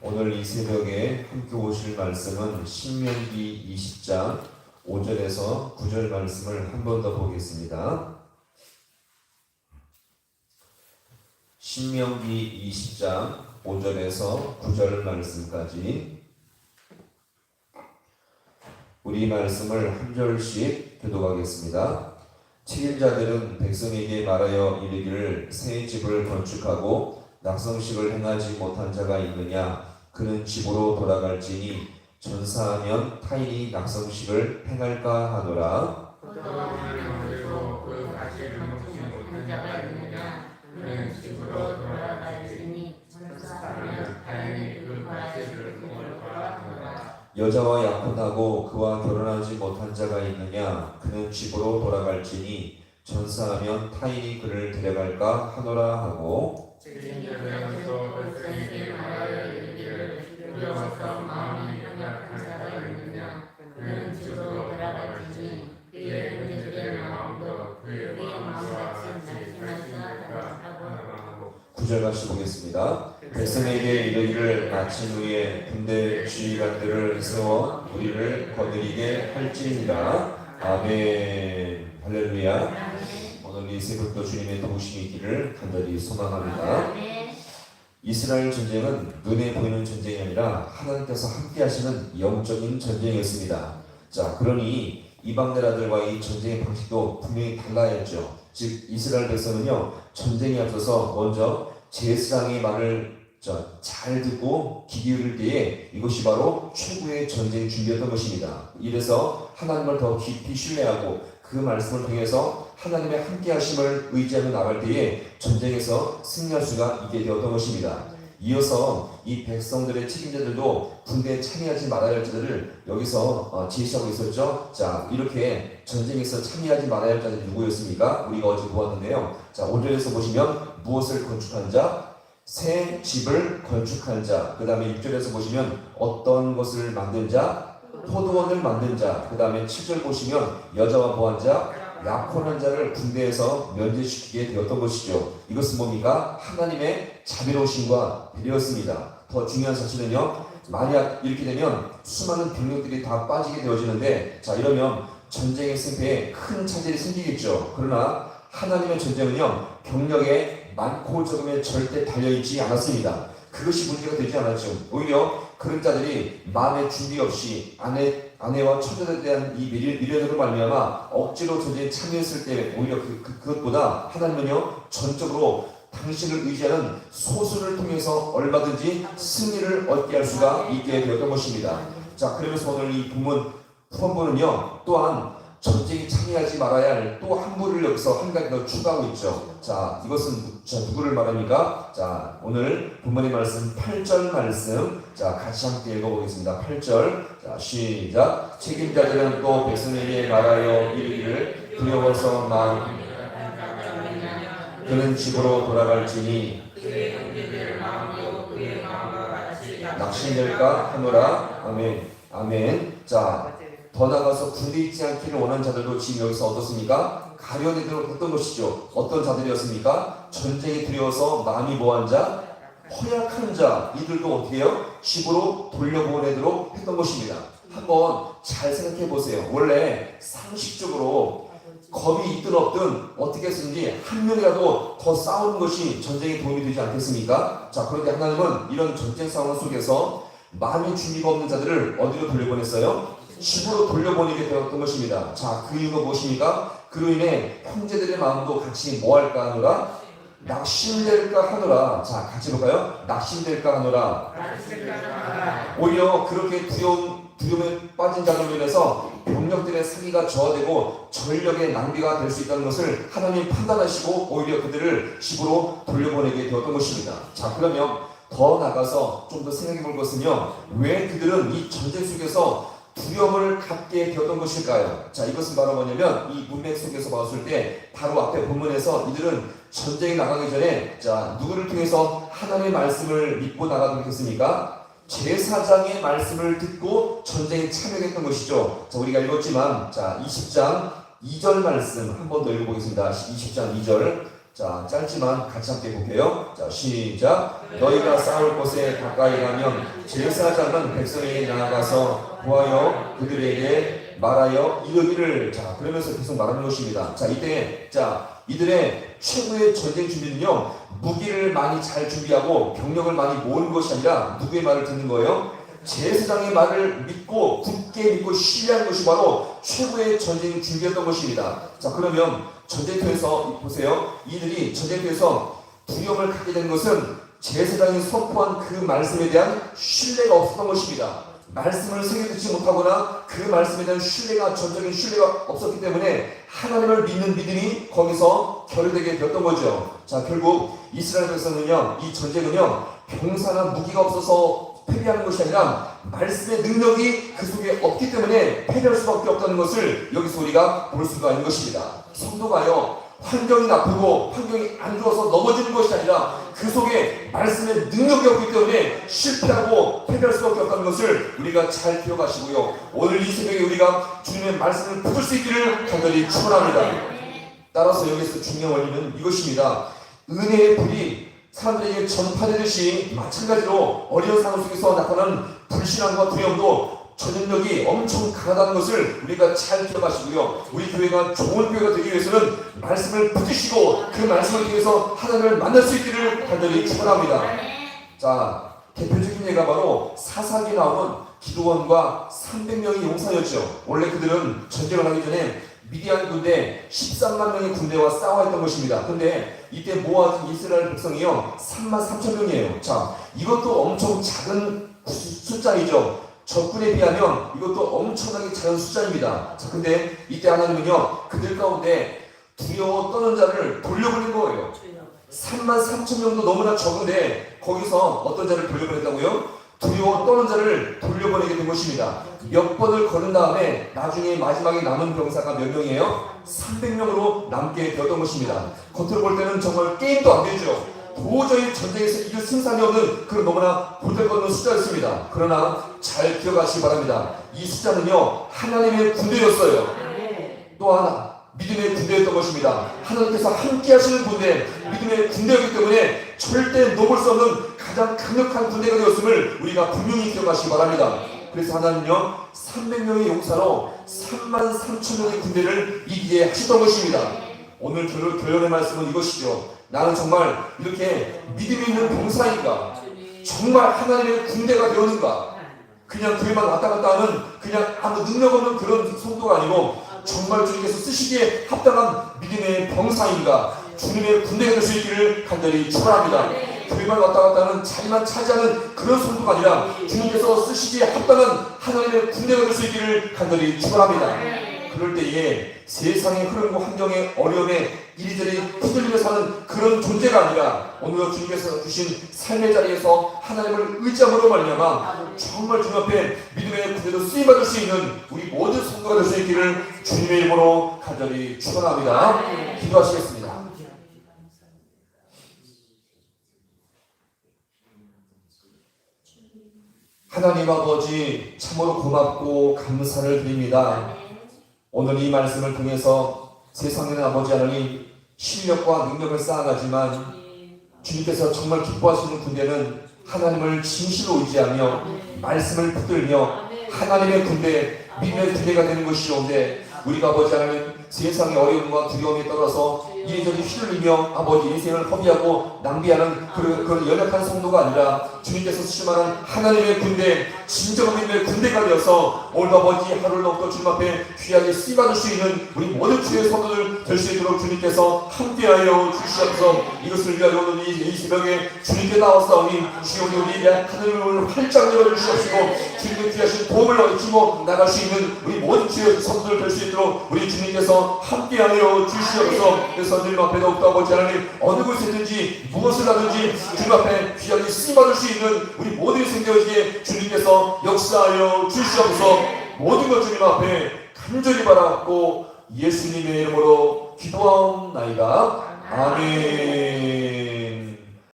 오늘 이 새벽에 함께 오실 말씀은 신명기 20장 5절에서 9절 말씀을 한 번 더 보겠습니다. 신명기 20장 5절에서 9절 말씀까지 우리 말씀을 한 절씩 교독하겠습니다. 책임자들은 백성에게 말하여 이르기를 새 집을 건축하고 낙성식을 행하지 못한 자가 있느냐? 그는 집으로 돌아갈지니 전사하면 타인이 낙성식을 행할까 하노라. 그도 그 가시를 먹지 못한 자가 있느냐? 그는 집으로 돌아갈지니 전사하면 타인이 그 가시를 먹을까 하노라. 여자와 약혼하고 그와 결혼하지 못한 자가 있느냐? 그는 집으로 돌아갈지니 전사하면 타인이 그를 데려갈까 하노라 하고 책임자들은서 백성에게 말하여 이르기를 두려워서 마음이 연약한 자가 있느냐? 그는 집으로 돌아갈지니 그의 은혜들의 마음도 그의 마음과 같이 날씬할까 하노라. 9절 같이 보겠습니다. 백성에게 이르기를 마친 후에 군대 지휘관들을 세워 우리를 거느리게 할지니라. 아멘. 할렐루야. 오늘 이 새벽도 주님의 도우심이 있기를 간절히 소망합니다. 이스라엘 전쟁은 눈에 보이는 전쟁이 아니라 하나님께서 함께 하시는 영적인 전쟁이었습니다. 자, 그러니 이방 나라들과의 전쟁의 방식도 분명히 달라야죠. 즉 이스라엘 백성은요, 전쟁에 앞서서 먼저 제사장의 말을 잘 듣고 귀 기울일 때에 이것이 바로 최고의 전쟁 준비였던 것입니다. 이래서 하나님을 더 깊이 신뢰하고 그 말씀을 통해서 하나님의 함께 하심을 의지하며 나갈 때에 전쟁에서 승리할 수가 있게 되었던 것입니다. 이어서 이 백성들의 책임자들도 군대에 참여하지 말아야 할 자들을 여기서 제시하고 있었죠. 자, 이렇게 전쟁에서 참여하지 말아야 할 자들이 누구였습니까? 우리가 어제 보았는데요. 자, 5절에서 보시면 무엇을 건축한 자? 새 집을 건축한 자. 그 다음에 6절에서 보시면 어떤 것을 만든 자? 포도원을 만든 자. 그 다음에 7절 보시면 여자와 보한 자, 약혼한 자를 군대에서 면제시키게 되었던 것이죠. 이것은 뭡니까? 하나님의 자비로우심과 배려였습니다. 더 중요한 사실은요, 만약 이렇게 되면 수많은 병력들이 다 빠지게 되어지는데, 자, 이러면 전쟁의 승패에 큰 차질이 생기겠죠. 그러나 하나님의 전쟁은요, 병력에 많고 적음에 절대 달려있지 않았습니다. 그것이 문제가 되지 않았죠. 오히려 그런 자들이 마음의 준비 없이 아내와 처자들에 대한 이 미련으로 말미암아 억지로 전쟁에 참여했을 때 오히려 그것보다 하나님은요, 전적으로 당신을 의지하는 소수를 통해서 얼마든지 승리를 얻게 할 수가 있게 되었던 것입니다. 자, 그러면서 오늘 이 본문 후반부는요, 또한 전쟁에 참여하지 말아야 할 또 한 부를 여기서 한 가지 더 추가하고 있죠. 자, 이것은 누구를 말합니까? 자, 오늘 본문의 말씀 8절 말씀, 자, 같이 함께 읽어보겠습니다. 8절, 자, 시작. 책임자들은 또 백성에게 말하여 이르기를 두려워서 마음 그는 집으로 돌아갈지니 낙심될까 하노라. 아멘. 아멘. 자, 더 나아가서 군대에 있지 않기를 원하는 자들도 지금 여기서 어떻습니까? 가려내도록 했던 것이죠. 어떤 자들이었습니까? 전쟁이 두려워서 마음이 뭐한 자? 허약한 자. 이들도 어떻게 해요? 집으로 돌려보내도록 했던 것입니다. 한번 잘 생각해 보세요. 원래 상식적으로 겁이 있든 없든 어떻게 했는지 한 명이라도 더 싸우는 것이 전쟁에 도움이 되지 않겠습니까? 자, 그런데 하나님은 이런 전쟁 상황 속에서 마음의 준비가 없는 자들을 어디로 돌려보냈어요? 집으로 돌려보내게 되었던 것입니다. 자, 그 이유가 무엇입니까? 그로 인해 형제들의 마음도 같이 뭐할까 하노라? 낙심될까 하노라. 자, 같이 볼까요? 낙심될까 하노라. 오히려 그렇게 두려움에 빠진 자들로 인해서 병력들의 사기가 저하되고 전력의 낭비가 될 수 있다는 것을 하나님 판단하시고 오히려 그들을 집으로 돌려보내게 되었던 것입니다. 자, 그러면 더 나가서 좀 더 생각해 볼 것은요, 왜 그들은 이 전쟁 속에서 두려움을 갖게 되었던 것일까요? 자, 이것은 바로 뭐냐면 이 문맥 속에서 봤을 때 바로 앞에 본문에서 이들은 전쟁에 나가기 전에 자, 누구를 통해서 하나님의 말씀을 믿고 나가도록 했습니까? 제사장의 말씀을 듣고 전쟁에 참여했던 것이죠. 자, 우리가 읽었지만 자, 20장 2절 말씀 한 번 더 읽어보겠습니다. 20장 2절. 자, 짧지만 같이 함께 볼게요. 자, 시작. 너희가 싸울 곳에 가까이 가면 제사장은 백성에게 나아가서 구하여 그들에게 말하여 이르기를. 자, 그러면서 계속 말하는 것입니다. 자, 이때 이들의 최고의 전쟁 준비는요, 무기를 많이 잘 준비하고 병력을 많이 모으는 것이 아니라 누구의 말을 듣는 거예요? 제사장의 말을 믿고 굳게 믿고 신뢰하는 것이 바로 최고의 전쟁 준비였던 것입니다. 자, 그러면 전쟁터에서 보세요. 이들이 전쟁터에서 두려움을 갖게 된 것은 제사장이 선포한 그 말씀에 대한 신뢰가 없었던 것입니다. 말씀을 새겨 듣지 못하거나 그 말씀에 대한 신뢰가, 전적인 신뢰가 없었기 때문에 하나님을 믿는 믿음이 거기서 결여되게 되었던 거죠. 자, 결국 이스라엘 백성은요, 이 전쟁은요, 병사나 무기가 없어서 패배하는 것이 아니라 말씀의 능력이 그 속에 없기 때문에 패배할 수밖에 없다는 것을 여기서 우리가 볼 수가 있는 것입니다. 성도가요, 환경이 나쁘고 환경이 안 좋아서 넘어지는 것이 아니라 그 속에 말씀의 능력이 없기 때문에 실패하고 패배할 수밖에 없다는 것을 우리가 잘 기억하시고요. 오늘 이 새벽에 우리가 주님의 말씀을 붙들 수 있기를 간절히 축원합니다. 따라서 여기서 중요한 원리는 이것입니다. 은혜의 불이 사람들에게 전파되듯이 마찬가지로 어려운 상황 속에서 나타나는 불신앙과 두려움도 전쟁력이 엄청 강하다는 것을 우리가 잘 기억하시고요. 우리 교회가 좋은 교회가 되기 위해서는 말씀을 붙이시고 그 말씀을 통해서 하나님을 만날 수 있기를 간절히 축원합니다. 자, 대표적인 예가 바로 사사기에 나오는 기드온과 300명의 용사였죠. 원래 그들은 전쟁을 하기 전에 미디안 군대 13만 명의 군대와 싸워했던 것입니다. 그런데 이때 모아진 이스라엘 백성이요 3만 3천 명이에요. 자, 이것도 엄청 작은 숫자이죠. 적군에 비하면 이것도 엄청나게 작은 숫자입니다. 자, 근데 이때 하나님은요, 그들 가운데 두려워 떠는 자를 돌려보낸 거예요. 3만 3천 명도 너무나 적은데 거기서 어떤 자를 돌려보냈다고요? 두려워 떠는 자를 돌려보내게 된 것입니다. 몇 번을 거는 다음에 나중에 마지막에 남은 병사가 몇 명이에요? 300명으로 남게 되었던 것입니다. 겉으로 볼 때는 정말 게임도 안 되죠. 도저히 전쟁에서 이길 승산이 없는 그런 너무나 보잘것없는 숫자였습니다. 그러나 잘 기억하시기 바랍니다. 이 숫자는요, 하나님의 군대였어요. 또 하나 믿음의 군대였던 것입니다. 하나님께서 함께 하시는 군대, 믿음의 군대였기 때문에 절대 넘을 수 없는 가장 강력한 군대가 되었음을 우리가 분명히 기억하시기 바랍니다. 그래서 하나님은요, 300명의 용사로 3만 3천 명의 군대를 이기게 하셨던 것입니다. 오늘 교련의 말씀은 이것이죠. 나는 정말 이렇게 믿음이 있는 병사인가? 정말 하나님의 군대가 되었는가? 그냥 교회만 왔다 갔다 하는 그냥 아무 능력 없는 그런 성도가 아니고 정말 주님께서 쓰시기에 합당한 믿음의 병사인가? 주님의 군대가 될 수 있기를 간절히 축원합니다. 교회만 왔다 갔다 하는 자리만 차지하는 그런 성도가 아니라 주님께서 쓰시기에 합당한 하나님의 군대가 될 수 있기를 간절히 축원합니다. 그럴 때에 세상의 흐름과 환경의 어려움에 이리저리 휘둘리며 사는 그런 존재가 아니라 오늘 주님께서 주신 삶의 자리에서 하나님을 의지함으로 말미암아 정말 주님 앞에 믿음의 군대로 쓰임받을 수 있는 우리 모든 성도가 될 수 있기를 주님의 이름으로 간절히 축원합니다. 기도하시겠습니다. 하나님 아버지, 참으로 고맙고 감사를 드립니다. 오늘 이 말씀을 통해서 세상에는 아버지 하나님 실력과 능력을 쌓아가지만 주님께서 정말 기뻐하시는 군대는 하나님을 진실로 의지하며 말씀을 붙들며 하나님의 군대, 믿음의 군대가 되는 것이오는데 우리가 아버지 하나님 세상의 어려움과 두려움에 떨어서 이리저리 휘둘리며 아버지 인생을 허비하고 낭비하는 그런 연약한 성도가 아니라 주님께서 쓰시만한 하나님의 군대, 진정한 믿음의 군대가 되어서 오늘도 아버지 하루를 넘고 주님 앞에 귀하게 쓰임받을 수 있는 우리 모든 주의 성도들 될 수 있도록 주님께서 함께하여 주시옵소서. 이것을 위하여 오늘 이 새벽에 주님께 나왔사오니 주여 우리 하늘을 활짝 열어주시옵시고 주님의 귀하신 도움을 얻고 나갈 수 있는 우리 모든 주의 성도들 될 수 있도록 우리 주님께서 함께하여 주시옵소서. 그래서 주님 앞에 더욱더 아버지 하나님 어느 곳이든지 무엇을 하든지 주님 앞에 귀하게 쓰임받을 수 있는 우리 모든 생명에게 주님께서 역사하여 주시옵소서. 모든 것 주님 앞에 간절히 바라고 예수님의 이름으로 기도하옵나이다. 아멘.